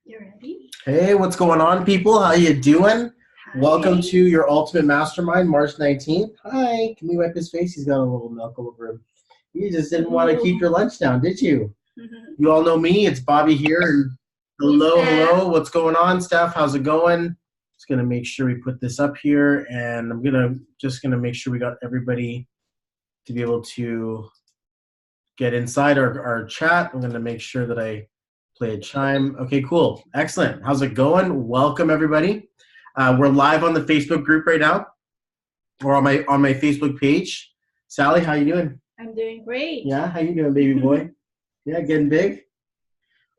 You ready? Hey, what's going on, people? How you doing? Hi. Welcome to your Ultimate Mastermind, March 19th. Hi. Can we wipe his face? He's got a little milk all over him. You just didn't want to keep your lunch down, did you? You all know me. It's Bobby here. And hello. What's going on, Steph? How's it going? Just going to make sure we put this up here. And I'm just going to make sure we got everybody to be able to get inside our chat. I'm going to make sure that I play a chime. Okay, cool. Excellent. How's it going? Welcome, everybody. We're live on the Facebook group right now, or on my Facebook page. Sally, how you doing? I'm doing great. Yeah, how you doing, baby boy? Yeah, getting big?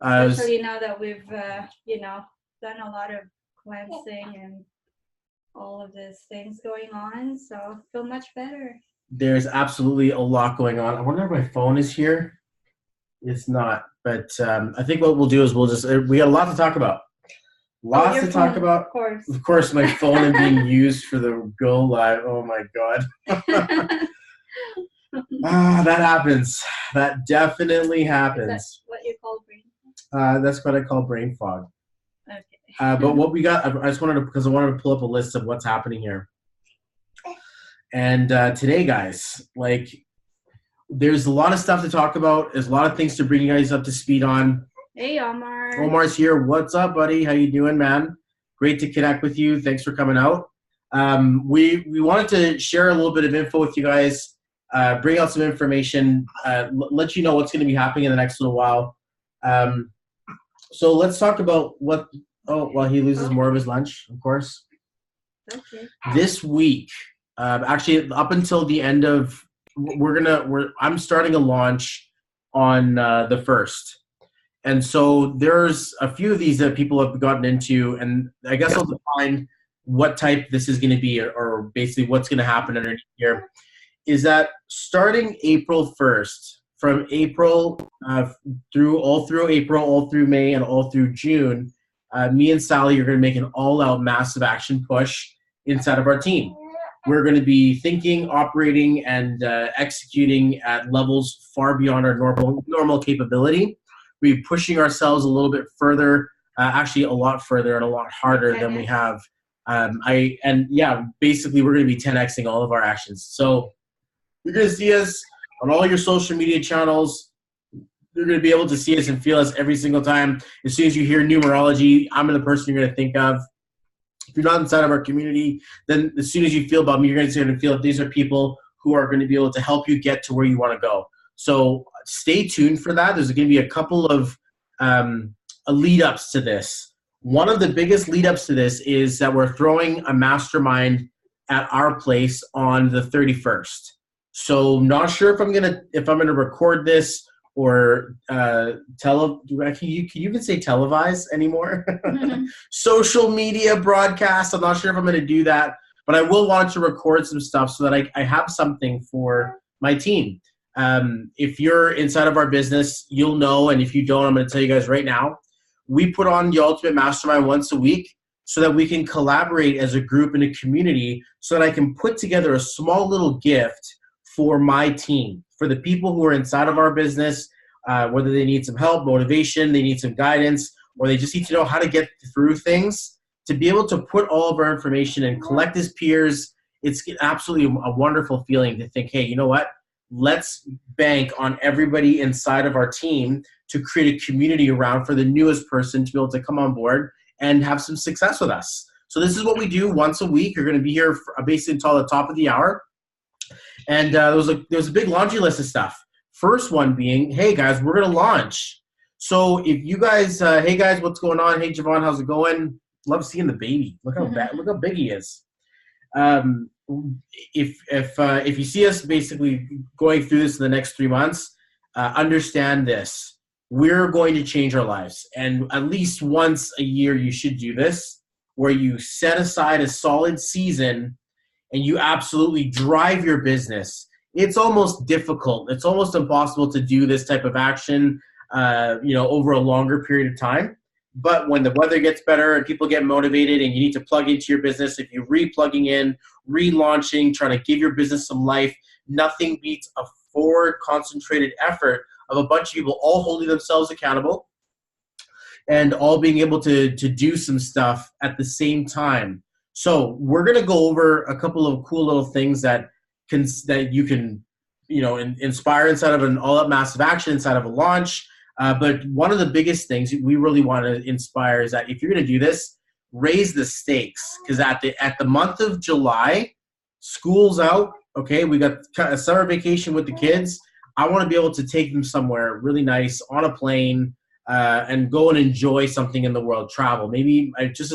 Especially now that we've, done a lot of cleansing and all of these things going on, so I feel much better. There's absolutely a lot going on. I wonder if my phone is here. It's not, but I think what we'll do is we got a lot to talk about. Lots to talk about. Of course, my phone is being used for the go live. Oh my God. That happens. That definitely happens. Is that what you call brain fog? That's what I call brain fog. Okay. But what we got, because I wanted to pull up a list of what's happening here. And today, guys, there's a lot of stuff to talk about. There's a lot of things to bring you guys up to speed on. Hey, Omar. Omar's here. What's up, buddy? How you doing, man? Great to connect with you. Thanks for coming out. We wanted to share a little bit of info with you guys, bring out some information, let you know what's going to be happening in the next little while. So let's talk about he loses more of his lunch, of course. Okay. This week, actually up until the end of, I'm starting a launch on the 1st. And so there's a few of these that people have gotten into, and I guess I'll define what type this is going to be, or basically what's going to happen underneath here, is that starting April 1st, from April all through April, all through May, and all through June, me and Sally are going to make an all-out massive action push inside of our team. We're going to be thinking, operating, and executing at levels far beyond our normal capability. We're pushing ourselves a little bit further, actually a lot further and a lot harder than we have. Basically we're going to be 10xing all of our actions. So you're going to see us on all your social media channels. You're going to be able to see us and feel us every single time. As soon as you hear numerology, I'm the person you're going to think of. If you're not inside of our community, then as soon as you feel about me, you're going to feel that these are people who are going to be able to help you get to where you want to go. So stay tuned for that. There's going to be a couple of lead-ups to this. One of the biggest lead-ups to this is that we're throwing a mastermind at our place on the 31st. So not sure if I'm gonna record this or can you even say televise anymore? Social media broadcast. I'm not sure if I'm gonna do that, but I will want to record some stuff so that I have something for my team. If you're inside of our business, you'll know, and if you don't, I'm going to tell you guys right now. We put on the Ultimate Mastermind once a week so that we can collaborate as a group and a community, so that I can put together a small little gift for my team, for the people who are inside of our business, whether they need some help, motivation, they need some guidance, or they just need to know how to get through things, to be able to put all of our information and collect as peers. It's absolutely a wonderful feeling to think, hey, you know what? Let's bank on everybody inside of our team to create a community around for the newest person to be able to come on board and have some success with us. So this is what we do once a week. You're going to be here for basically until the top of the hour. And there was a big laundry list of stuff. First one being, hey guys, we're going to launch. So if you guys, hey guys, what's going on? Hey Javon, how's it going? Love seeing the baby. Look how big he is. If you see us basically going through this in the next 3 months, understand this. We're going to change our lives. And at least once a year you should do this, where you set aside a solid season and you absolutely drive your business. It's almost difficult. It's almost impossible to do this type of action over a longer period of time. But when the weather gets better and people get motivated and you need to plug into your business, if you're re-plugging in, relaunching, trying to give your business some life, nothing beats a forward concentrated effort of a bunch of people all holding themselves accountable and all being able to do some stuff at the same time. So we're going to go over a couple of cool little things that you can, inspire inside of an all-up massive action, inside of a launch. But one of the biggest things we really want to inspire is that if you're going to do this, raise the stakes, because at the month of July, school's out. Okay, we got a summer vacation with the kids. I want to be able to take them somewhere really nice on a plane and go and enjoy something in the world. Travel, maybe just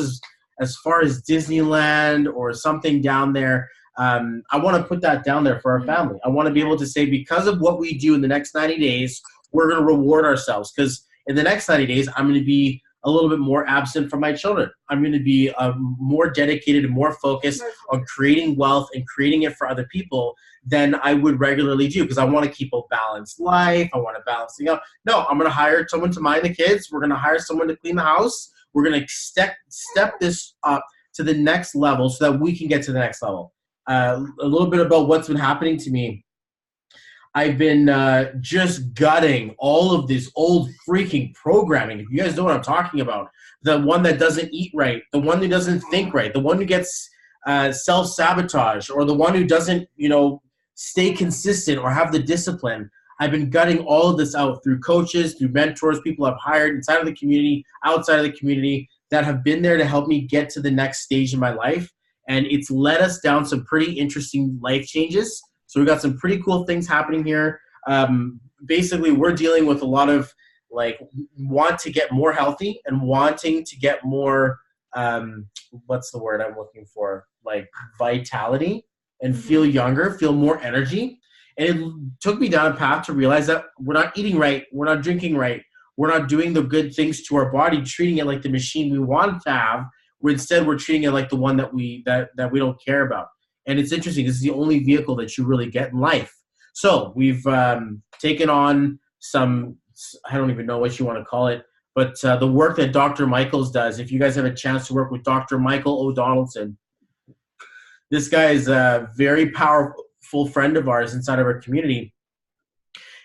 as far as Disneyland or something down there. I want to put that down there for our family. I want to be able to say, because of what we do in the next 90 days, we're going to reward ourselves, because in the next 90 days, I'm going to be a little bit more absent from my children. I'm going to be more dedicated and more focused on creating wealth and creating it for other people than I would regularly do, because I want to keep a balanced life. I want to balance things out. No, I'm going to hire someone to mind the kids. We're going to hire someone to clean the house. We're going to step this up to the next level so that we can get to the next level. A little bit about what's been happening to me. I've been just gutting all of this old freaking programming. If you guys know what I'm talking about, the one that doesn't eat right, the one who doesn't think right, the one who gets self-sabotage, or the one who doesn't, stay consistent or have the discipline. I've been gutting all of this out through coaches, through mentors, people I've hired inside of the community, outside of the community, that have been there to help me get to the next stage in my life. And it's led us down some pretty interesting life changes. So we've got some pretty cool things happening here. Basically, we're dealing with a lot of want to get more healthy and wanting to get more, what's the word I'm looking for? Vitality, and feel younger, feel more energy. And it took me down a path to realize that we're not eating right, we're not drinking right, we're not doing the good things to our body, treating it like the machine we want to have. Instead, we're treating it like the one that we don't care about. And it's interesting. This is the only vehicle that you really get in life. So we've taken on some, I don't even know what you want to call it, but the work that Dr. Michaels does. If you guys have a chance to work with Dr. Michael O'Donnellson, this guy is a very powerful friend of ours inside of our community.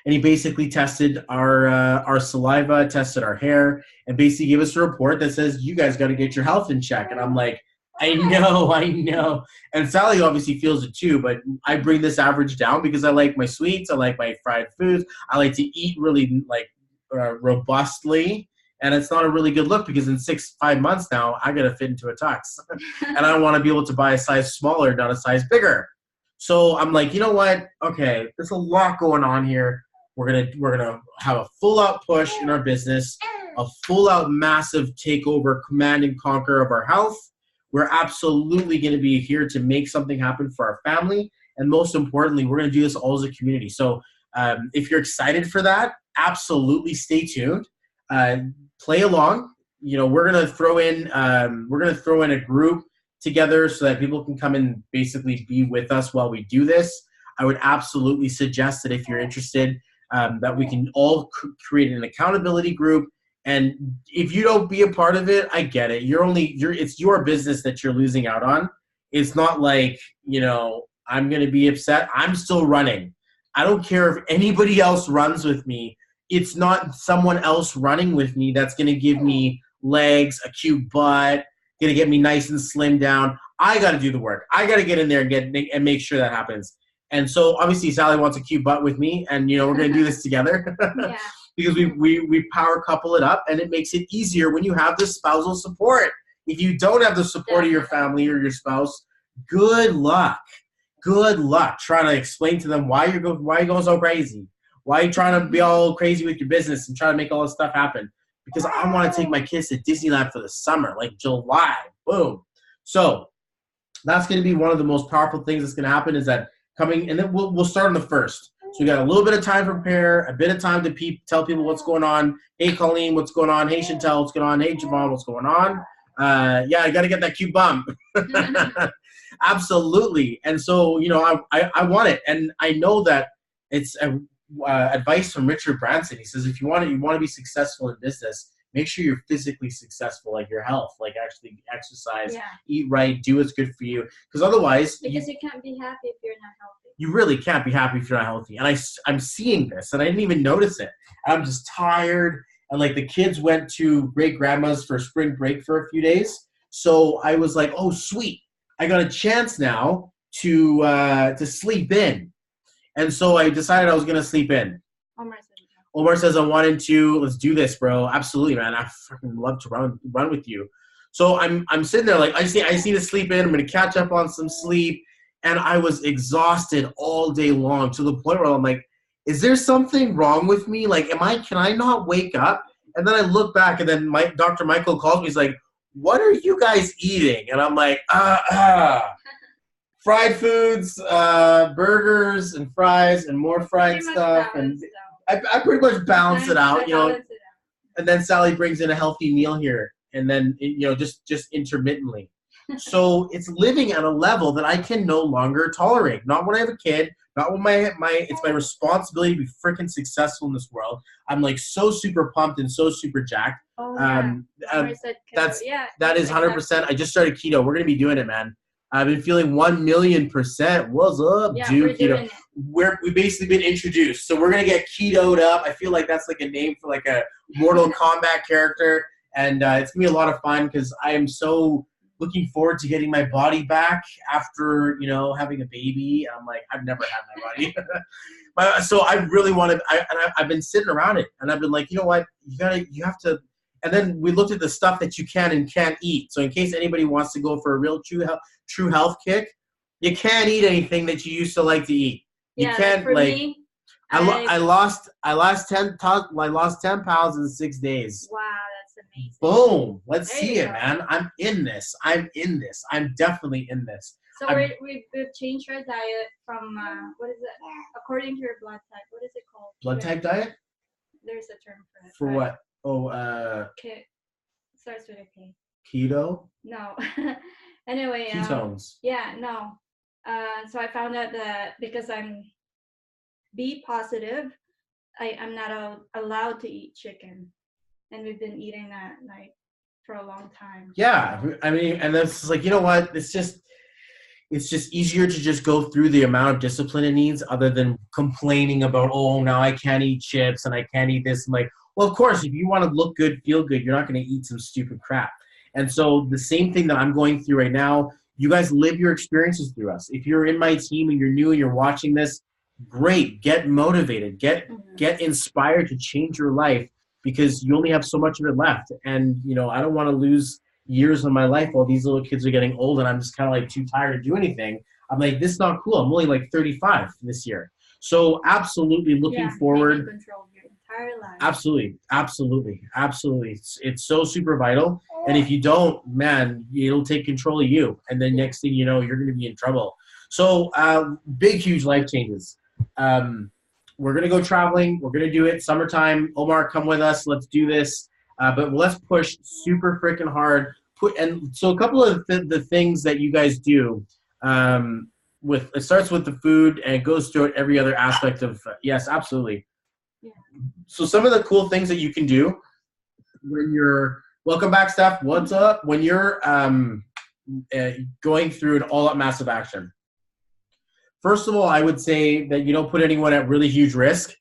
And he basically tested our saliva, tested our hair, and basically gave us a report that says, you guys got to get your health in check. And I'm like, I know. And Sally obviously feels it too, but I bring this average down because I like my sweets, I like my fried foods, I like to eat really robustly, and it's not a really good look because in 5 months now, I got to fit into a tux. And I want to be able to buy a size smaller, not a size bigger. So I'm like, you know what? Okay, there's a lot going on here. We're gonna have a full out push in our business, a full out massive takeover, command and conquer of our health. We're absolutely going to be here to make something happen for our family. And most importantly, we're going to do this all as a community. So if you're excited for that, absolutely stay tuned. Play along. We're going to throw in a group together so that people can come and basically be with us while we do this. I would absolutely suggest that if you're interested, that we can all create an accountability group. And if you don't be a part of it, I get it. It's your business that you're losing out on. It's not like, I'm going to be upset. I'm still running. I don't care if anybody else runs with me. It's not someone else running with me that's going to give me legs, a cute butt, going to get me nice and slim down. I got to do the work. I got to get in there and make sure that happens. And so obviously Sally wants a cute butt with me, and we're going to do this together. Yeah. Because we power couple it up, and it makes it easier when you have the spousal support. If you don't have the support of your family or your spouse, good luck. Good luck trying to explain to them why you're going so crazy. Why are you trying to be all crazy with your business and try to make all this stuff happen? Because I want to take my kids to Disneyland for the summer, like July. Boom. So that's going to be one of the most powerful things that's going to happen, is that coming, and then we'll start on the 1st. So we got a little bit of time to prepare, a bit of time to tell people what's going on. Hey, Colleen, what's going on? Hey, Chantel, what's going on? Hey, Javon, what's going on? Yeah, I got to get that cute bump. Absolutely. And so, I want it. And I know that it's advice from Richard Branson. He says, if you want to be successful in business, make sure you're physically successful, like your health, like actually exercise, eat right, do what's good for you. Because otherwise, you can't be happy if you're not healthy. You really can't be happy if you're not healthy. And I'm seeing this, and I didn't even notice it. I'm just tired, and like the kids went to great grandma's for spring break for a few days. So I was like, oh sweet, I got a chance now to sleep in. And so I decided I was gonna sleep in. Omar says I wanted to. Let's do this, bro. Absolutely, man. I fucking love to run with you. So I'm sitting there like I see to sleep in. I'm gonna catch up on some sleep, and I was exhausted all day long to the point where I'm like, is there something wrong with me? Like, can I not wake up? And then I look back, and then Dr. Michael calls me. He's like, what are you guys eating? And I'm like, fried foods, burgers and fries and more fried stuff. And I pretty much balance it out, you know. And then Sally brings in a healthy meal here, and then, you know, just intermittently. So it's living at a level that I can no longer tolerate. Not when I have a kid, not when it's my responsibility to be freaking successful in this world. I'm like so super pumped and so super jacked. That is 100%. I just started keto. We're gonna be doing it, man. I've been feeling 1,000,000%. What's up, dude? Keto. We've basically been introduced, so we're gonna get ketoed up. I feel like that's like a name for like a Mortal Kombat character, and it's gonna be a lot of fun because I am so looking forward to getting my body back after, you know, having a baby. I'm like, I've never had my body. So I really wanted. I've been sitting around it, and I've been like, you know what? You have to. And then we looked at the stuff that you can and can't eat. So in case anybody wants to go for a real true health kick, you can't eat anything that you used to like to eat. You can't like. Me, I lost 10 pounds in 6 days. Wow, that's amazing. Boom! Let's see it, man. I'm in this. I'm definitely in this. So we've changed our diet from what is it? According to your blood type, what is it called? Blood type diet? There's a term for it. For what? Oh, starts with a K. Keto? No. Anyway. Ketones. Yeah, no. So I found out that because I'm B positive, I'm not allowed to eat chicken, and we've been eating that like for a long time. Yeah, I mean, and that's like, you know what? It's just easier to just go through the amount of discipline it needs, other than complaining about, oh, now I can't eat chips and I can't eat this. I'm like, well, of course, if you want to look good, feel good, you're not going to eat some stupid crap. And so the same thing that I'm going through right now, you guys live your experiences through us. If you're in my team and you're new and you're watching this, great. Get motivated. Get inspired to change your life, because you only have so much of it left. And, you know, I don't want to lose years of my life while these little kids are getting old and I'm just kind of like too tired to do anything. I'm like, this is not cool. I'm only like 35 this year. So absolutely looking forward. Control of your entire life. Absolutely. It's so super vital. And if you don't, man, it'll take control of you. And then next thing you know, you're going to be in trouble. So big, huge life changes. We're going to go traveling. We're going to do it summertime. Omar, come with us. Let's do this. But let's push super freaking hard. So a couple of the things that you guys do, it starts with the food and it goes through every other aspect of, yes, absolutely. Yeah. So some of the cool things that you can do when you're, welcome back, Steph. What's up? When you're going through an all-out massive action. First of all, I would say that you don't put anyone at really huge risk.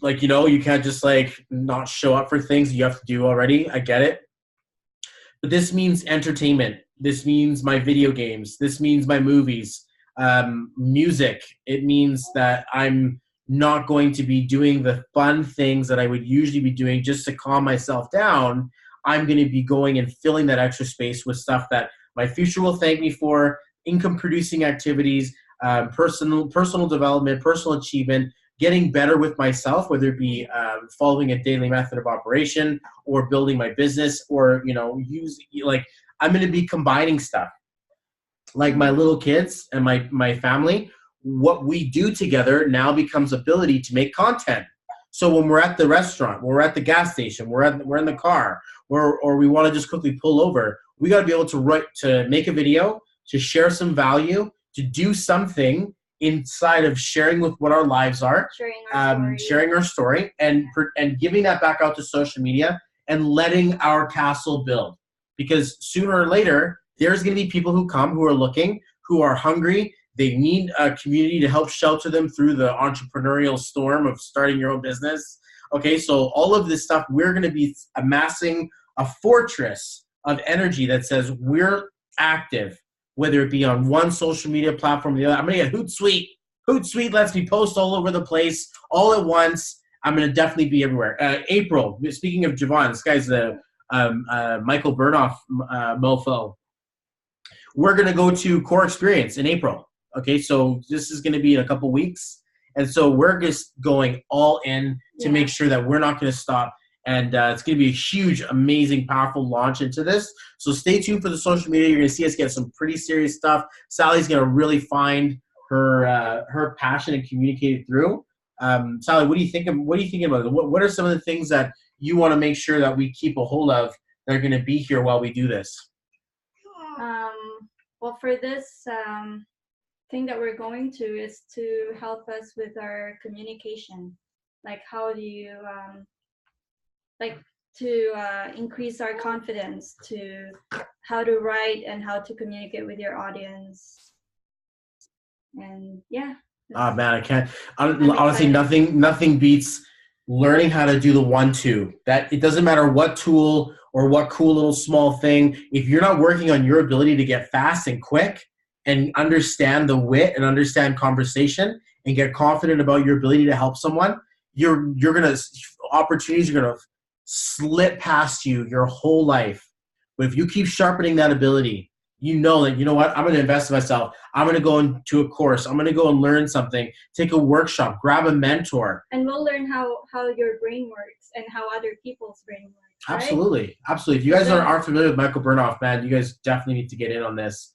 Like, you know, you can't just like not show up for things you have to do already. I get it. But this means entertainment. This means my video games. This means my movies, music. It means that I'm not going to be doing the fun things that I would usually be doing just to calm myself down. I'm going to be going and filling that extra space with stuff that my future will thank me for, income producing activities, personal development, personal achievement, getting better with myself, whether it be following a daily method of operation or building my business, or, you know, I'm going to be combining stuff like my little kids and my family. What we do together now becomes ability to make content. So when we're at the restaurant, we're at the gas station, we're in the car, or we want to just quickly pull over, we got to be able to make a video, to share some value, to do something inside of sharing with what our lives are, sharing our story, and giving that back out to social media and letting our castle build. Because sooner or later, there's going to be people who come, who are looking, who are hungry. They need a community to help shelter them through the entrepreneurial storm of starting your own business. Okay, so all of this stuff, we're going to be amassing a fortress of energy that says we're active, whether it be on one social media platform or the other. I'm going to get Hootsuite. Hootsuite lets me post all over the place, all at once. I'm going to definitely be everywhere. April, speaking of Javon, this guy's the Michael Burnoff mofo. We're going to go to Core Experience in April. Okay, so this is going to be in a couple weeks. And so we're just going all in to make sure that we're not going to stop. And it's going to be a huge, amazing, powerful launch into this. So stay tuned for the social media. You're going to see us get some pretty serious stuff. Sally's going to really find her passion and communicate it through. Sally, what do you think about it? What are some of the things that you want to make sure that we keep a hold of that are going to be here while we do this? Well, for this thing that we're going to is to help us with our communication. Like, how do you to increase our confidence, to how to write and how to communicate with your audience. And yeah. Oh man, I can't. Honestly, nothing beats learning how to do the 1-2. That it doesn't matter what tool or what cool little small thing. If you're not working on your ability to get fast and quick and understand the wit and understand conversation and get confident about your ability to help someone, opportunities are gonna slip past you your whole life. But if you keep sharpening that ability, you know that, you know what, I'm going to invest in myself. I'm going to go into a course. I'm going to go and learn something, take a workshop, grab a mentor. And we'll learn how your brain works and how other people's brain works. Right? Absolutely. Absolutely. If you guys aren't familiar with Michael Burnoff, man, you guys definitely need to get in on this.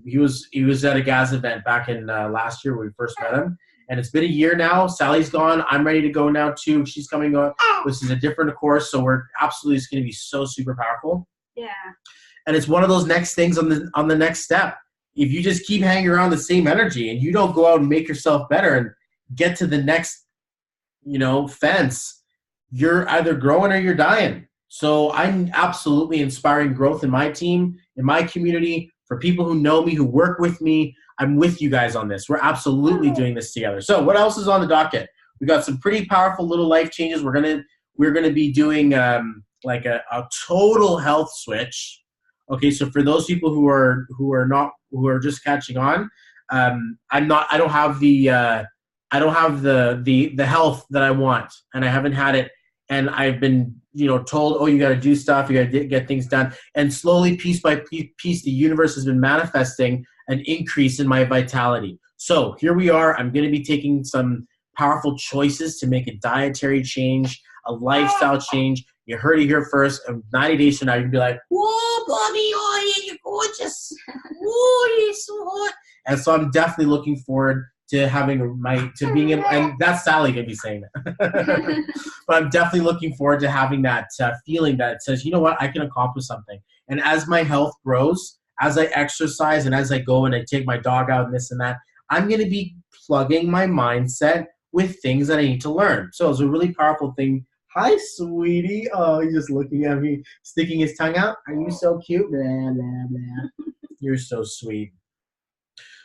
He was at a Gas event back in last year when we first met him. And it's been a year now. Sally's gone. I'm ready to go now too. She's coming on. This is a different course. So we're absolutely, it's going to be so super powerful. Yeah. And it's one of those next things on the next step. If you just keep hanging around the same energy and you don't go out and make yourself better and get to the next, fence, you're either growing or you're dying. So I'm absolutely inspiring growth in my team, in my community, for people who know me, who work with me. I'm with you guys on this. We're absolutely doing this together. So what else is on the docket? We got some pretty powerful little life changes. We're gonna be doing like a total health switch. Okay, so for those people who are just catching on, I don't have the health that I want, and I haven't had it, and I've been told, oh, you got to do stuff, you got to get things done, and slowly, piece by piece, the universe has been manifesting an increase in my vitality. So here we are. I'm going to be taking some powerful choices to make a dietary change, a lifestyle change. You heard it here first. And 90 days from now, you can be like, whoa, Bobby, oh, you're gorgeous. Whoa, you're so hot. And so I'm definitely looking forward to being able, and that's Sally going to be saying that. But I'm definitely looking forward to having that feeling that says, you know what, I can accomplish something. And as my health grows, as I exercise and as I go and I take my dog out and this and that, I'm going to be plugging my mindset with things that I need to learn. So it's a really powerful thing. Hi, sweetie. Oh, he's just looking at me, sticking his tongue out. Are you so cute? Blah, blah, blah. You're so sweet.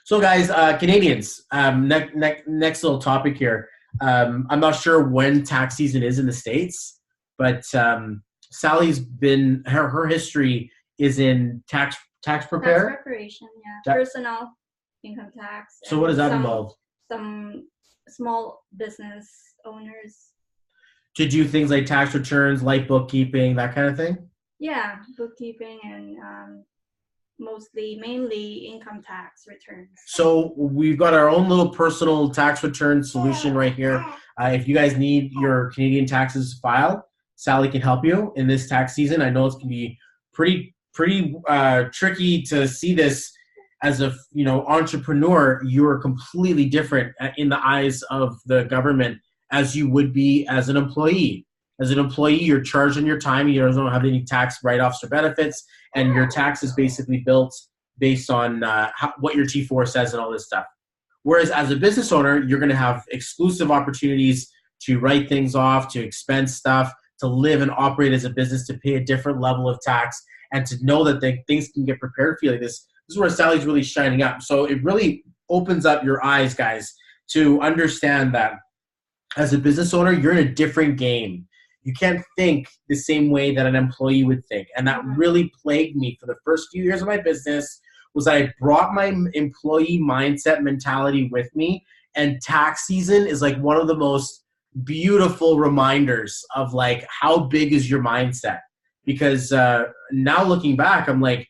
So, guys, Canadians, next little topic here. I'm not sure when tax season is in the States, but Sally's been, her history is in tax prepare? Tax preparation, yeah. Personal income tax. So what does that involve? Some small business owners. To do things like tax returns, like bookkeeping, that kind of thing? Yeah, bookkeeping and mainly income tax returns. So we've got our own little personal tax return solution right here. If you guys need your Canadian taxes filed, Sally can help you in this tax season. I know it's going to be pretty tricky to see this as a entrepreneur. You're completely different in the eyes of the government as you would be as an employee. As an employee, you're charged on your time. You don't have any tax write-offs or benefits, and your tax is basically built based on what your T4 says and all this stuff. Whereas as a business owner, you're going to have exclusive opportunities to write things off, to expense stuff, to live and operate as a business, to pay a different level of tax, and to know that things can get prepared for you like this. This is where Sally's really shining up. So it really opens up your eyes, guys, to understand that as a business owner, you're in a different game. You can't think the same way that an employee would think. And that really plagued me for the first few years of my business, was that I brought my employee mindset mentality with me. And tax season is like one of the most beautiful reminders of like how big is your mindset. Because now looking back, I'm like,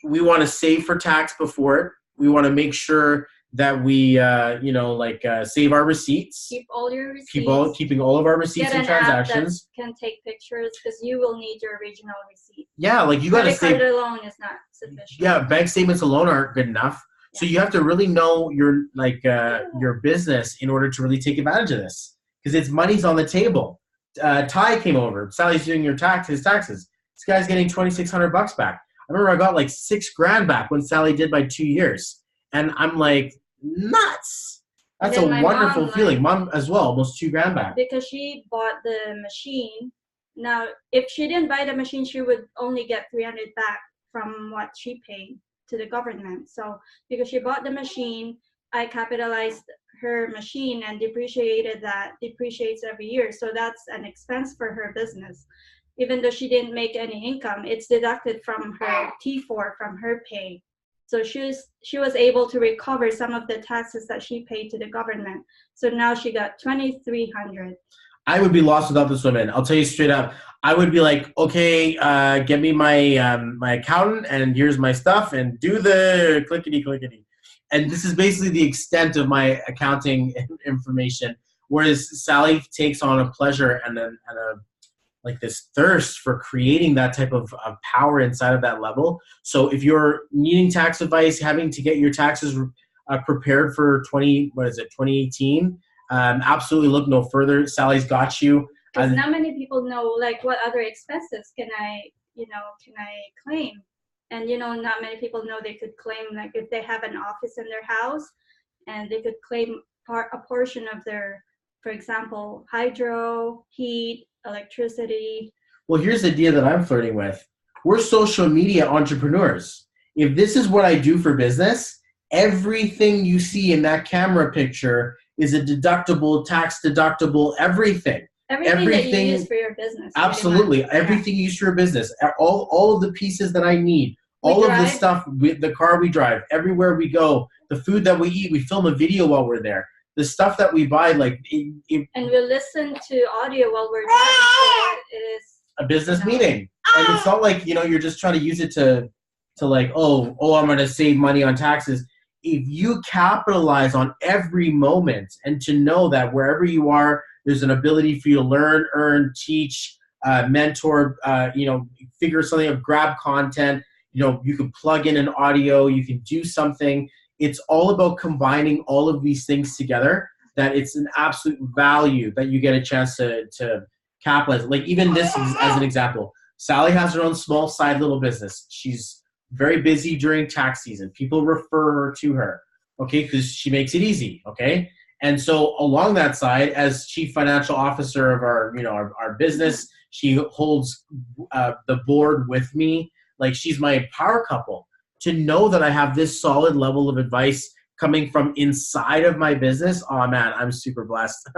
we want to save for tax before it. We want to make sure that we, save our receipts. Keep all your receipts. Keeping all of our receipts and transactions. Can take pictures because you will need your original receipt. Yeah, like you got to save. Credit card alone is not sufficient. Yeah, bank statements alone aren't good enough. Yeah. So you have to really know your business in order to really take advantage of this, because it's money's on the table. Ty came over. Sally's doing his taxes. This guy's getting $2,600 back. I remember I got like $6,000 back when Sally did my 2 years. And I'm like, nuts. That's a wonderful feeling. Mom as well, almost $2,000 back. Because she bought the machine. Now, if she didn't buy the machine, she would only get $300 back from what she paid to the government. So because she bought the machine, I capitalized her machine and depreciates every year. So that's an expense for her business. Even though she didn't make any income, it's deducted from her T4, from her pay. So she was able to recover some of the taxes that she paid to the government. So now she got $2,300. I would be lost without this woman. I'll tell you straight up. I would be like, okay, get me my my accountant, and here's my stuff, and do the clickety. And this is basically the extent of my accounting information. Whereas Sally takes on a pleasure and like this thirst for creating that type of power inside of that level. So if you're needing tax advice, having to get your taxes prepared for 2018, absolutely look no further. Sally's got you. Because not many people know like what other expenses can I claim. And not many people know they could claim, like if they have an office in their house, and they could claim a portion of their, for example, hydro, heat, electricity. Well, here's the idea that I'm flirting with. We're social media entrepreneurs. If this is what I do for business, everything you see in that camera picture is a deductible, tax deductible, everything. Everything that you use for your business. Absolutely. Everything you use for your business. All of the pieces that I need. All of the stuff, the car we drive, everywhere we go, the food that we eat, we film a video while we're there. The stuff that we buy, like... and we listen to audio while we're driving, so it is... a business meeting. And it's not like, you're just trying to use it to like, I'm going to save money on taxes. If you capitalize on every moment, and to know that wherever you are, there's an ability for you to learn, earn, teach, mentor, figure something out, grab content, you can plug in an audio, you can do something. It's all about combining all of these things together, that it's an absolute value that you get a chance to capitalize. Like even this is, as an example, Sally has her own small side little business. She's very busy during tax season. People refer her to her, okay, because she makes it easy, okay? And so along that side, as chief financial officer of our business, she holds the board with me. Like she's my power couple. To know that I have this solid level of advice coming from inside of my business, oh man, I'm super blessed,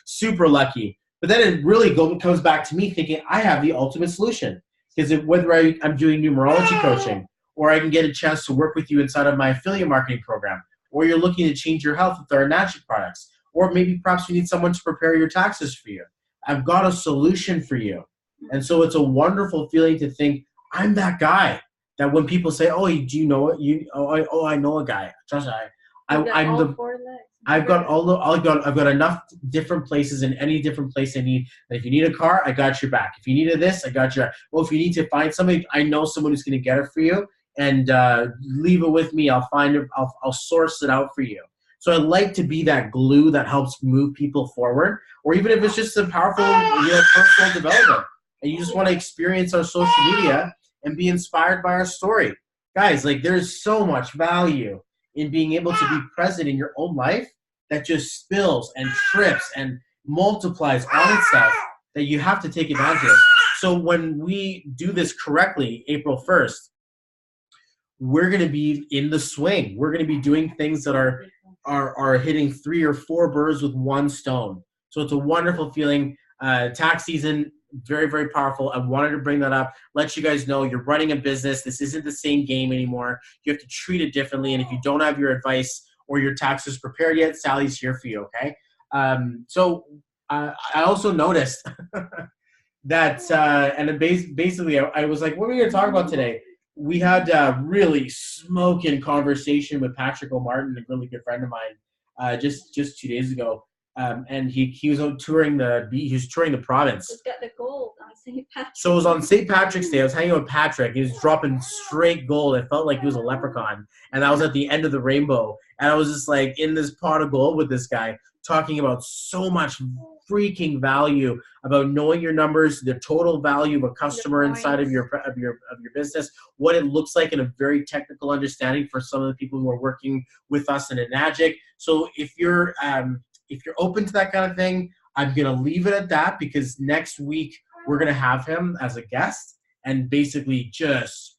super lucky. But then it really comes back to me thinking I have the ultimate solution. Because whether I'm doing numerology coaching, or I can get a chance to work with you inside of my affiliate marketing program, or you're looking to change your health with our natural products, or maybe perhaps you need someone to prepare your taxes for you. I've got a solution for you. And so it's a wonderful feeling to think I'm that guy that when people say, "Oh, do you know it? I know a guy." Trust me, I've got enough different places in any different place I need. And if you need a car, I got your back. If you need this, I got your. Well, if you need to find somebody, I know someone who's going to get it for you. And leave it with me. I'll find it. I'll source it out for you. So I like to be that glue that helps move people forward, or even if it's just a powerful, personal development, and you just want to experience our social media and be inspired by our story, guys. Like there's so much value in being able to be present in your own life that just spills and trips and multiplies on itself, that you have to take advantage of. So when we do this correctly, April 1st, we're going to be in the swing. We're going to be doing things that are hitting 3 or 4 birds with one stone. So it's a wonderful feeling. Tax season, very, very powerful. I wanted to bring that up, let you guys know you're running a business. This isn't the same game anymore. You have to treat it differently. And if you don't have your advice or your taxes prepared yet, Sally's here for you, okay? I also noticed that, basically, I was like, what are we going to talk about today? We had a really smoking conversation with Patrick O'Martin, a really good friend of mine, just 2 days ago. And he was out touring the province. He's got the gold on St. Patrick's. So it was on St. Patrick's Day. I was hanging out with Patrick. He was dropping straight gold. It felt like he was a leprechaun. And that was at the end of the rainbow. And I was just like in this pot of gold with this guy, talking about so much freaking value about knowing your numbers, the total value of a customer inside of your business, what it looks like in a very technical understanding for some of the people who are working with us in Enagic. So if you're open to that kind of thing, I'm going to leave it at that, because next week we're going to have him as a guest and basically just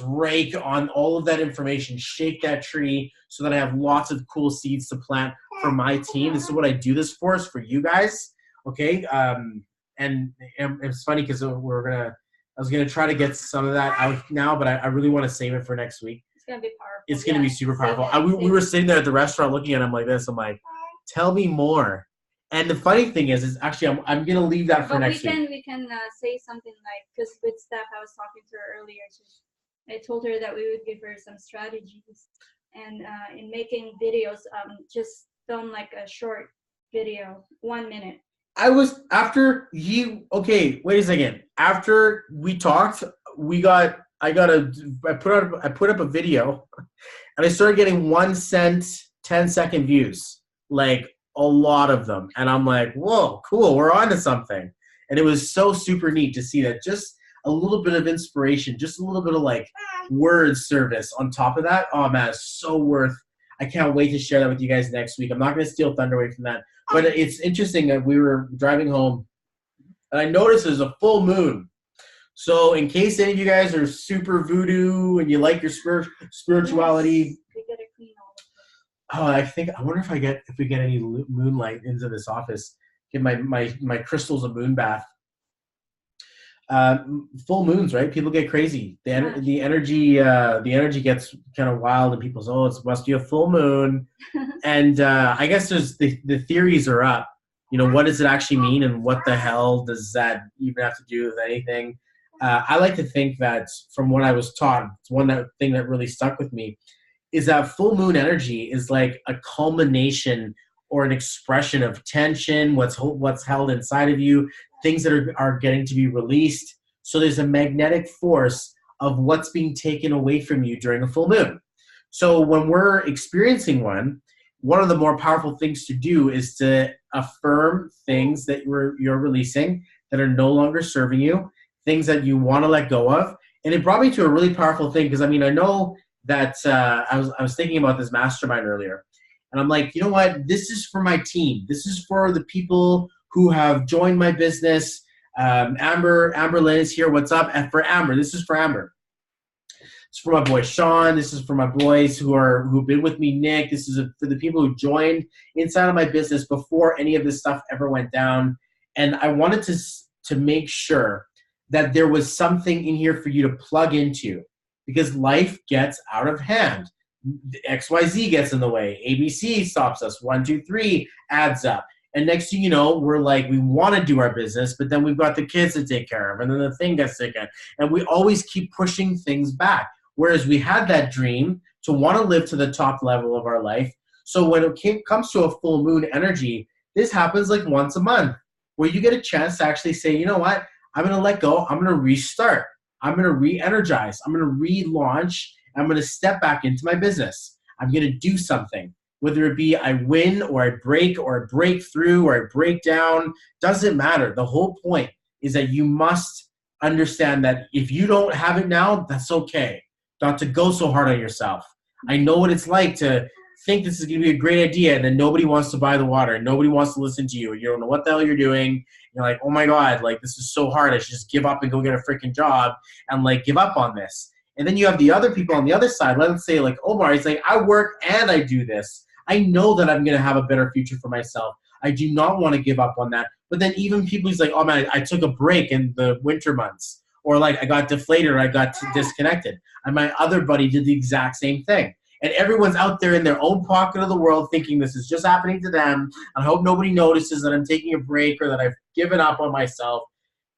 rake on all of that information, shake that tree so that I have lots of cool seeds to plant for my team. This is what I do this for, is for you guys. Okay. And it's funny because I was going to try to get some of that out now, but I really want to save it for next week. It's going to be powerful. It's going to be super powerful. We were sitting there at the restaurant looking at him like this. I'm like, tell me more. And the funny thing is actually I'm going to leave that for next week. We can say something like, because with Steph, I was talking to her earlier. I told her that we would give her some strategies. And in making videos, just film like a short video, 1 minute. After we talked, I put up a video and I started getting 1 cent, 10-second views, like a lot of them. And I'm like, whoa, cool, we're on to something. And it was so super neat to see that, just a little bit of inspiration, just a little bit of like word service on top of that. Oh man, it's so worth. I can't wait to share that with you guys next week. I'm not going to steal thunder away from that. But it's interesting that we were driving home and I noticed there's a full moon. So in case any of you guys are super voodoo and you like your spirituality, I wonder if we get any moonlight into this office. Give my crystals a moon bath. Full moons, right? People get crazy. The energy gets kind of wild, and people say, "Oh, it must be a full moon." And I guess there's the theories are up. You know, what does it actually mean, and what the hell does that even have to do with anything? I like to think that from what I was taught, thing that really stuck with me is that full moon energy is like a culmination or an expression of tension, what's held inside of you, things that are getting to be released. So there's a magnetic force of what's being taken away from you during a full moon. So when we're experiencing one of the more powerful things to do is to affirm things that you're releasing that are no longer serving you, things that you want to let go of. And it brought me to a really powerful thing, because I know that I was thinking about this mastermind earlier, and I'm like, you know what? This is for my team. This is for the people who have joined my business. Amber Lynn is here. What's up? And for Amber, this is for Amber. It's for my boy Sean. This is for my boys who've been with me, Nick. This is for the people who joined inside of my business before any of this stuff ever went down. And I wanted to make sure that there was something in here for you to plug into, because life gets out of hand. XYZ gets in the way. ABC stops us. 1, 2, 3 adds up. And next thing you know, we're like, we want to do our business, but then we've got the kids to take care of, and then the thing gets taken. And we always keep pushing things back. Whereas we had that dream to want to live to the top level of our life. So when it comes to a full moon energy, this happens like once a month, where you get a chance to actually say, you know what? I'm going to let go. I'm going to restart. I'm going to re-energize. I'm going to relaunch. I'm going to step back into my business. I'm going to do something. Whether it be I win or I break through or I break down, doesn't matter. The whole point is that you must understand that if you don't have it now, that's okay. Not to go so hard on yourself. I know what it's like to think this is going to be a great idea, and then nobody wants to buy the water, and nobody wants to listen to you. You don't know what the hell you're doing. You're like, oh my God, like this is so hard. I should just give up and go get a freaking job and like give up on this. And then you have the other people on the other side. Let's say like Omar, he's like, I work and I do this. I know that I'm going to have a better future for myself. I do not want to give up on that. But then even people, he's like, oh man, I took a break in the winter months, or like I got deflated, or I got disconnected. And my other buddy did the exact same thing. And everyone's out there in their own pocket of the world thinking this is just happening to them. I hope nobody notices that I'm taking a break or that I've given up on myself.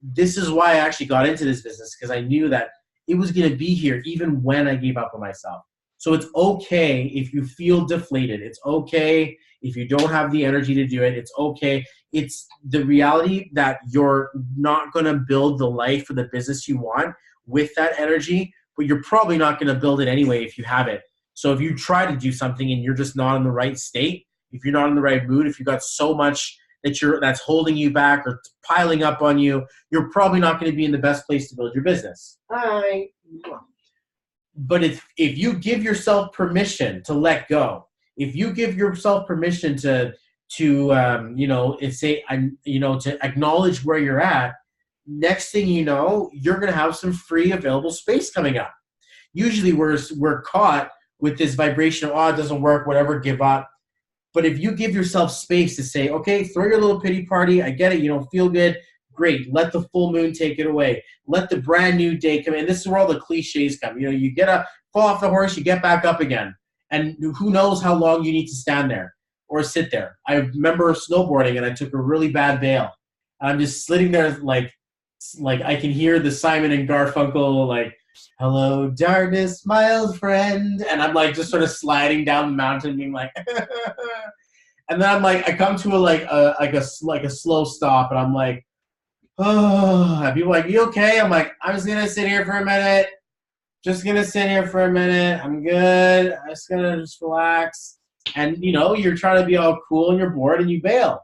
This is why I actually got into this business, because I knew that it was going to be here even when I gave up on myself. So it's okay if you feel deflated. It's okay if you don't have the energy to do it. It's okay. It's the reality that you're not going to build the life or the business you want with that energy, but you're probably not going to build it anyway if you have it. So if you try to do something and you're just not in the right state, if you're not in the right mood, if you've got so much that's holding you back or piling up on you, you're probably not going to be in the best place to build your business. But if you give yourself permission to let go, if you give yourself permission to acknowledge where you're at, next thing you know, you're going to have some free available space coming up. Usually we're caught with this vibration of, oh, it doesn't work, whatever, give up. But if you give yourself space to say, okay, throw your little pity party, I get it, you don't feel good, great, let the full moon take it away. Let the brand new day come in. This is where all the cliches come. You know, you fall off the horse, you get back up again. And who knows how long you need to stand there or sit there. I remember snowboarding and I took a really bad bail. And I'm just sitting there like I can hear the Simon and Garfunkel, like, hello, darkness, my old friend. And I'm like just sort of sliding down the mountain being like, and then I'm like, I come to a slow stop and I'm like, oh, and people are like, you okay? I'm like, I'm just going to sit here for a minute. I'm good. I'm just going to relax. And, you know, you're trying to be all cool and you're bored and you bail.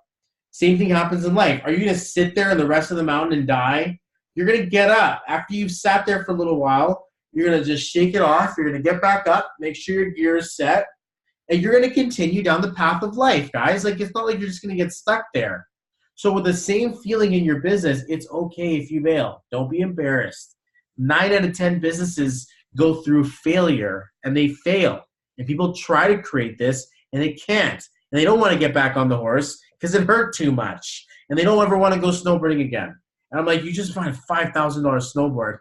Same thing happens in life. Are you going to sit there in the rest of the mountain and die? You're going to get up. After you've sat there for a little while, you're going to just shake it off. You're going to get back up, make sure your gear is set, and you're going to continue down the path of life, guys. Like, it's not like you're just going to get stuck there. So with the same feeling in your business, it's okay if you fail. Don't be embarrassed. 9 out of 10 businesses go through failure, and they fail. And people try to create this, and they can't. And they don't want to get back on the horse because it hurt too much. And they don't ever want to go snowboarding again. And I'm like, you just bought a $5,000 snowboard,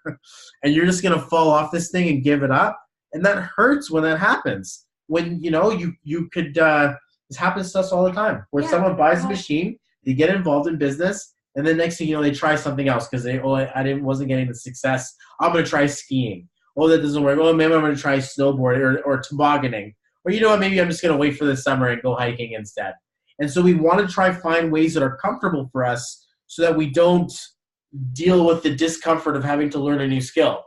and you're just going to fall off this thing and give it up? And that hurts when that happens. When, you know, you could, this happens to us all the time, where someone buys a machine, they get involved in business, and then next thing you know, they try something else because wasn't getting the success. I'm going to try skiing. Oh, that doesn't work. Oh, maybe I'm going to try snowboarding or tobogganing. Or you know what, maybe I'm just going to wait for the summer and go hiking instead. And so we want to try find ways that are comfortable for us so that we don't deal with the discomfort of having to learn a new skill.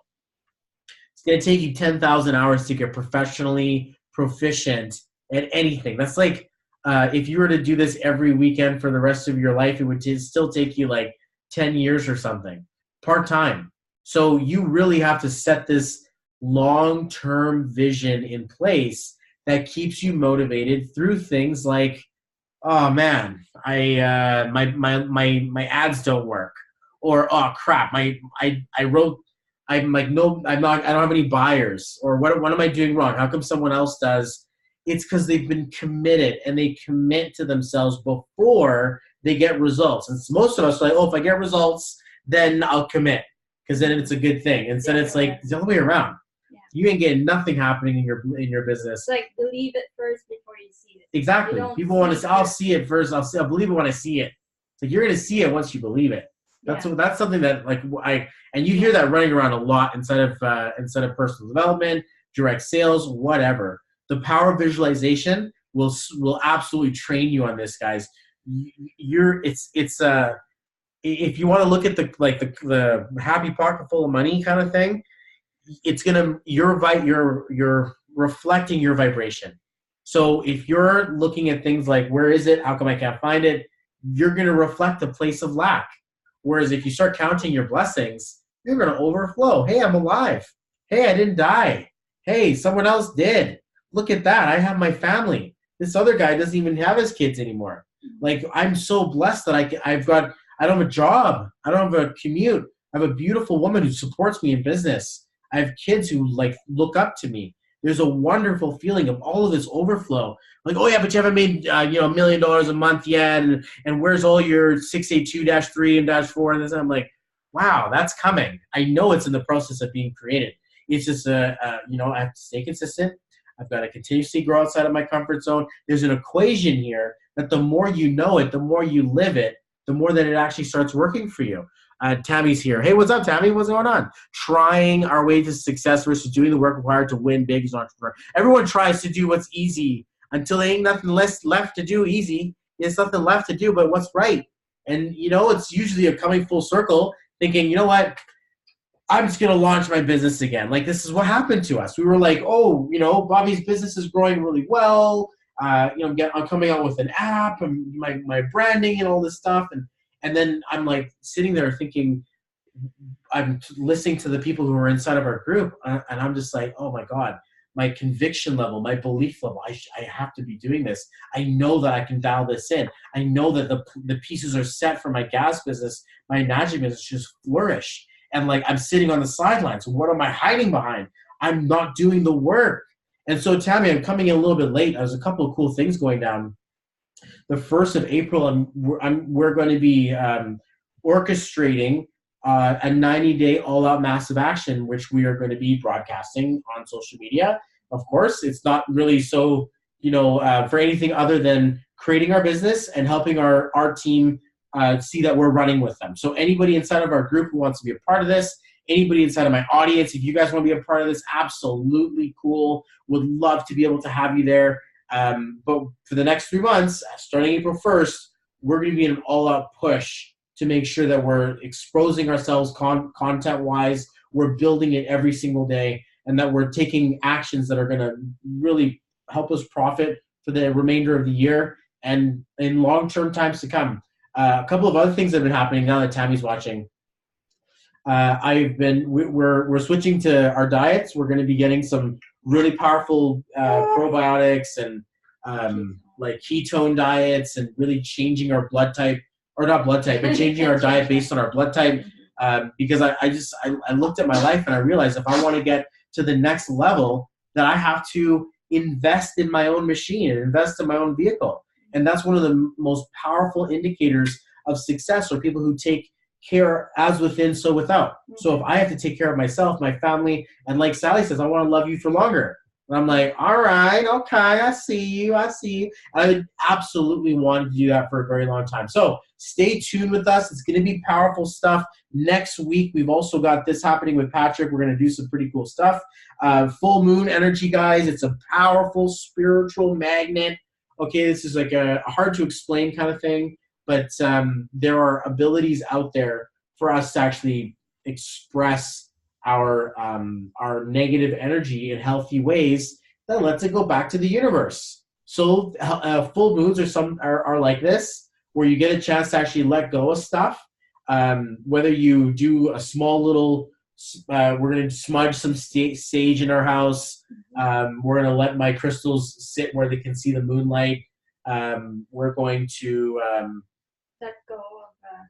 It's going to take you 10,000 hours to get professionally proficient at anything. That's like if you were to do this every weekend for the rest of your life, it would still take you like 10 years or something, part-time. So you really have to set this long-term vision in place that keeps you motivated through things like, oh man, my ads don't work, or oh crap, I don't have any buyers, or what am I doing wrong? How come someone else does? It's because they've been committed and they commit to themselves before they get results. And most of us are like, oh, if I get results, then I'll commit because then it's a good thing. Instead, it's like the other way around. Yeah. You ain't getting nothing happening in your business. It's like believe it first before you see it. Exactly. People want to say, I'll see it first. I'll believe it when I see it. So you're going to see it once you believe it. That's something that and you hear that running around a lot inside of personal development, direct sales, whatever. The power of visualization will absolutely train you on this, guys. If you want to look at the happy pocket full of money kind of thing, you're reflecting your vibration. So if you're looking at things like, where is it? How come I can't find it? You're going to reflect a place of lack. Whereas if you start counting your blessings, you're going to overflow. Hey, I'm alive. Hey, I didn't die. Hey, someone else did. Look at that. I have my family. This other guy doesn't even have his kids anymore. Like, I'm so blessed that I don't have a job. I don't have a commute. I have a beautiful woman who supports me in business. I have kids who look up to me. there's a wonderful feeling of all of this overflow. Like, oh yeah, but you haven't made $1 million a month yet, and where's all your 682-3 and -4 and this? And I'm like, wow, that's coming. I know it's in the process of being created. It's just I have to stay consistent. I've got to continuously grow outside of my comfort zone. There's an equation here that the more you know it, the more you live it, the more that it actually starts working for you. Tammy's here. Hey, what's up, Tammy? What's going on? Trying our way to success versus doing the work required to win big as an entrepreneur. Everyone tries to do what's easy until there ain't nothing left to do easy. There's nothing left to do but what's right. And, it's usually a coming full circle thinking, you know what? I'm just going to launch my business again. Like, this is what happened to us. We were like, oh, Bobby's business is growing really well. I'm coming out with an app and my branding and all this stuff. And then I'm like sitting there thinking, I'm listening to the people who are inside of our group. And I'm just like, oh my God, my conviction level, my belief level, I have to be doing this. I know that I can dial this in. I know that the pieces are set for my gas business, my magic business just flourish. And like, I'm sitting on the sidelines. What am I hiding behind? I'm not doing the work. And so, Tammy, I'm coming in a little bit late. There's a couple of cool things going down. The 1st of April, we're going to be orchestrating a 90-day all-out massive action, which we are going to be broadcasting on social media. Of course, it's not really so, for anything other than creating our business and helping our team see that we're running with them. So anybody inside of our group who wants to be a part of this, anybody inside of my audience, if you guys want to be a part of this, absolutely cool. Would love to be able to have you there. But for the next 3 months, starting April 1st, we're going to be in an all-out push to make sure that we're exposing ourselves content-wise, we're building it every single day, and that we're taking actions that are going to really help us profit for the remainder of the year and in long-term times to come. A couple of other things that have been happening now that Tammy's watching. We're switching to our diets. We're going to be getting some really powerful probiotics and like ketone diets, and really changing our blood type, or not blood type, but changing our diet based on our blood type. Because I looked at my life and I realized if I want to get to the next level, that I have to invest in my own machine and invest in my own vehicle. And that's one of the most powerful indicators of success, are people who take care as within, so without. So if I have to take care of myself, my family, and like Sally says, I want to love you for longer. And I'm like, all right, okay, I see you. I would absolutely want to do that for a very long time. So stay tuned with us. It's going to be powerful stuff. Next week, we've also got this happening with Patrick. We're going to do some pretty cool stuff. Full moon energy, guys. It's a powerful spiritual magnet. Okay, this is like a hard to explain kind of thing, but there are abilities out there for us to actually express our negative energy in healthy ways that lets it go back to the universe. So full moons are like this, where you get a chance to actually let go of stuff. Whether you do a small little, we're going to smudge some sage in our house. We're going to let my crystals sit where they can see the moonlight. We're going to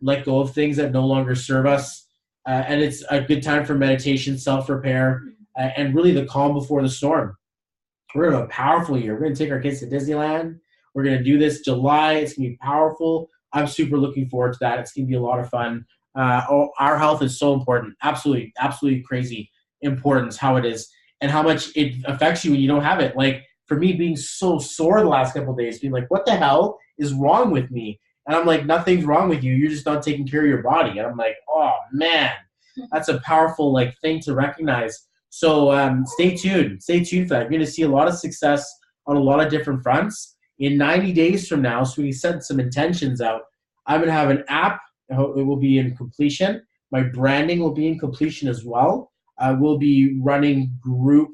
let go of things that no longer serve us. And it's a good time for meditation, self-repair, and really the calm before the storm. We're going to have a powerful year. We're going to take our kids to Disneyland. We're going to do this July. It's going to be powerful. I'm super looking forward to that. It's going to be a lot of fun. Our health is so important. Absolutely, absolutely crazy importance, how it is, and how much it affects you when you don't have it. Like, for me, being so sore the last couple of days, being like, what the hell is wrong with me? And I'm like, nothing's wrong with you. You're just not taking care of your body. And I'm like, oh, man, that's a powerful thing to recognize. So stay tuned. Stay tuned for that. You're going to see a lot of success on a lot of different fronts. In 90 days from now, so we set some intentions out, I'm going to have an app. It will be in completion. My branding will be in completion as well. We'll be running group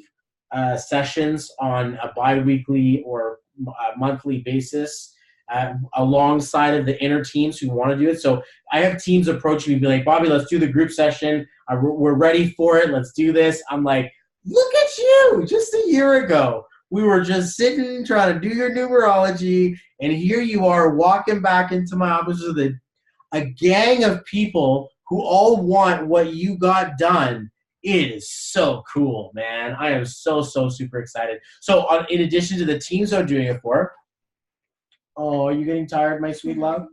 sessions on a bi-weekly or monthly basis alongside of the inner teams who want to do it. So I have teams approaching me and be like, Bobby, let's do the group session. We're ready for it. Let's do this. I'm like, look at you. Just a year ago, we were just sitting trying to do your numerology, and here you are walking back into my office with a gang of people who all want what you got done It is so cool, man. I am so super excited. So in addition to the teams I'm doing it for, oh, are you getting tired, my sweet love?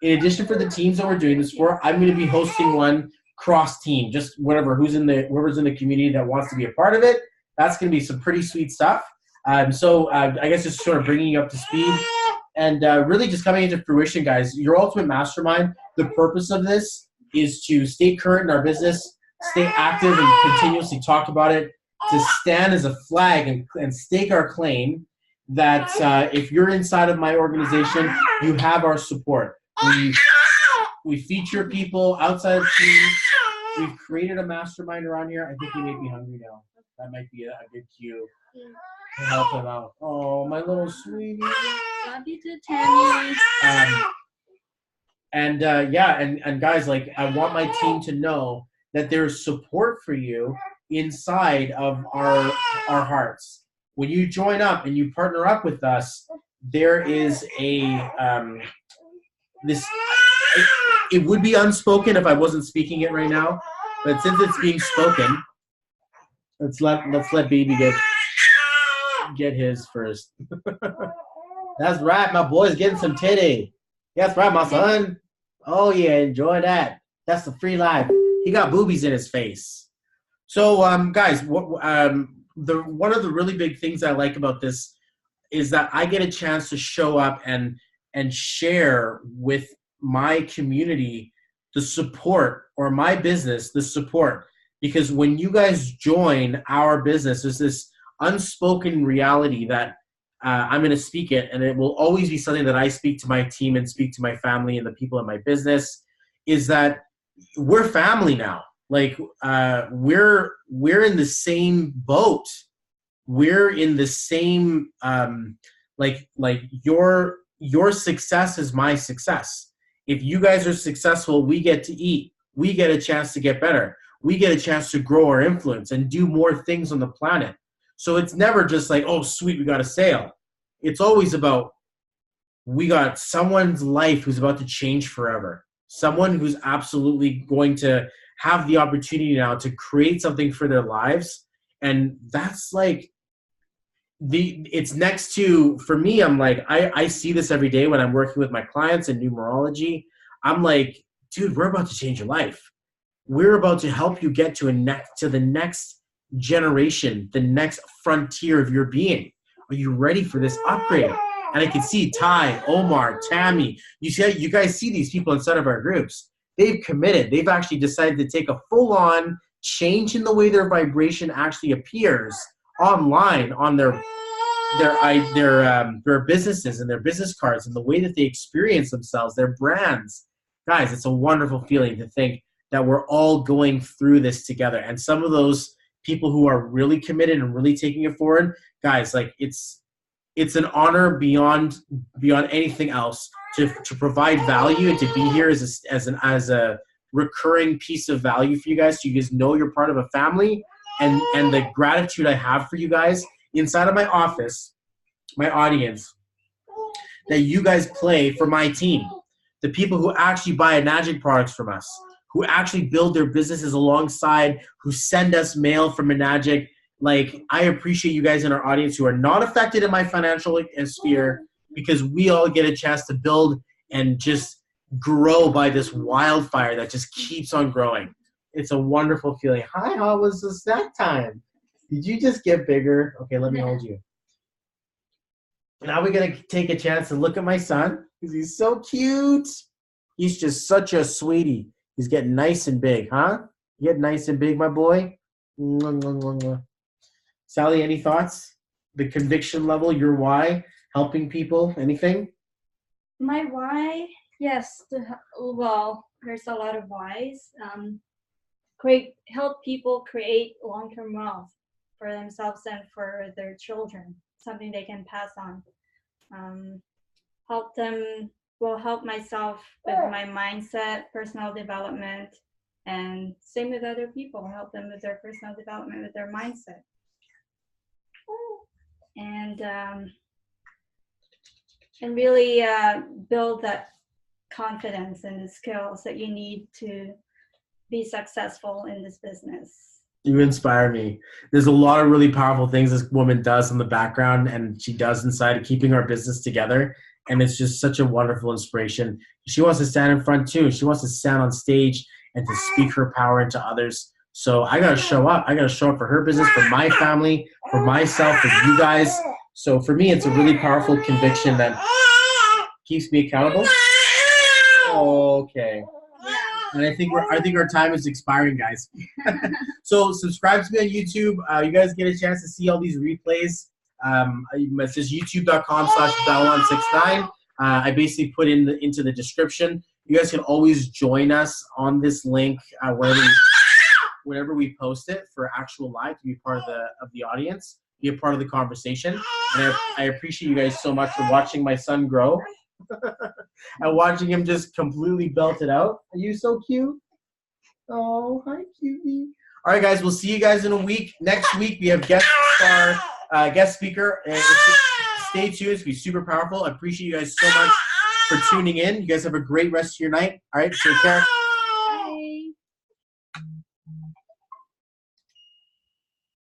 In addition for the teams that we're doing this for, I'm going to be hosting one cross team, just whoever's in the community that wants to be a part of it. That's going to be some pretty sweet stuff. So I guess just sort of bringing you up to speed and really just coming into fruition, guys. Your Ultimate Mastermind, the purpose of this is to stay current in our business, stay active and continuously talk about it, to stand as a flag and stake our claim that if you're inside of my organization, you have our support. We feature people outside of teams. We've created a mastermind around here. I think he may be hungry now. That might be a good cue to help him out. Oh, my little sweetie. Love you too, Tammy. And guys, like, I want my team to know that there's support for you inside of our hearts. When you join up and you partner up with us, there is a it would be unspoken if I wasn't speaking it right now, but since it's being spoken, let's let baby get his first. That's right, my boy's getting some titty. That's right, my son. Oh yeah, enjoy that. That's the free life. He got boobies in his face. So guys, one of the really big things I like about this is that I get a chance to show up and share with my community the support, or my business the support, because when you guys join our business, there's this unspoken reality that I'm going to speak it, and it will always be something that I speak to my team and speak to my family and the people in my business, is that we're family now. Like we're in the same boat. We're in the same like your success is my success. If you guys are successful, we get to eat. We get a chance to get better. We get a chance to grow our influence and do more things on the planet. So it's never just like, oh, sweet, we got a sale. It's always about, we got someone's life who's about to change forever. Someone who's absolutely going to have the opportunity now to create something for their lives. And that's like, it's next to, for me, I'm like, I see this every day when I'm working with my clients in numerology. I'm like, dude, we're about to change your life. We're about to help you get to the next generation, the next frontier of your being. Are you ready for this upgrade? And I can see Ty, Omar, Tammy. You guys see these people inside of our groups. They've committed. They've actually decided to take a full-on change in the way their vibration actually appears online on their businesses and their business cards, and the way that they experience themselves, their brands. Guys, it's a wonderful feeling to think that we're all going through this together. And some of those people who are really committed and really taking it forward, guys, like it's an honor beyond anything else to provide value and to be here as a recurring piece of value for you guys, so you guys know you're part of a family. And the gratitude I have for you guys inside of my office, my audience, that you guys play for my team, the people who actually buy Enagic products from us, who actually build their businesses alongside, who send us mail from Enagic. Like, I appreciate you guys in our audience who are not affected in my financial sphere, because we all get a chance to build and just grow by this wildfire that just keeps on growing. It's a wonderful feeling. Hi, how was the snack time? Did you just get bigger? Okay, let me hold you. Now we're going to take a chance to look at my son, because he's so cute. He's just such a sweetie. He's getting nice and big, huh? You get nice and big, my boy? Mwah, mwah, mwah, mwah. Sally, any thoughts? The conviction level, your why, helping people, anything? My why? Yes. Well, there's a lot of whys. Help people create long-term wealth for themselves and for their children, something they can pass on. Help myself with my mindset, personal development, and same with other people. Help them with their personal development, with their mindset. And really build that confidence and the skills that you need to be successful in this business. You inspire me. There's a lot of really powerful things this woman does in the background and she does inside keeping our business together. And it's just such a wonderful inspiration. She wants to stand in front too. She wants to stand on stage and to speak her power into others. So I got to show up. I got to show up for her business, for my family, for myself, for you guys. So for me, it's a really powerful conviction that keeps me accountable. Okay. And I think our time is expiring, guys. So subscribe to me on YouTube. You guys get a chance to see all these replays. It says youtube.com/bell169. I basically put into the description. You guys can always join us on this link whenever we post it for actual live to be part of the audience, be a part of the conversation. And I appreciate you guys so much for watching my son grow. And watching him just completely belt it out. Are you so cute? Oh, hi, cutie. All right, guys, we'll see you guys in a week. Next week, we have guest speaker. And stay tuned. It's going to be super powerful. I appreciate you guys so much for tuning in. You guys have a great rest of your night. All right, take care.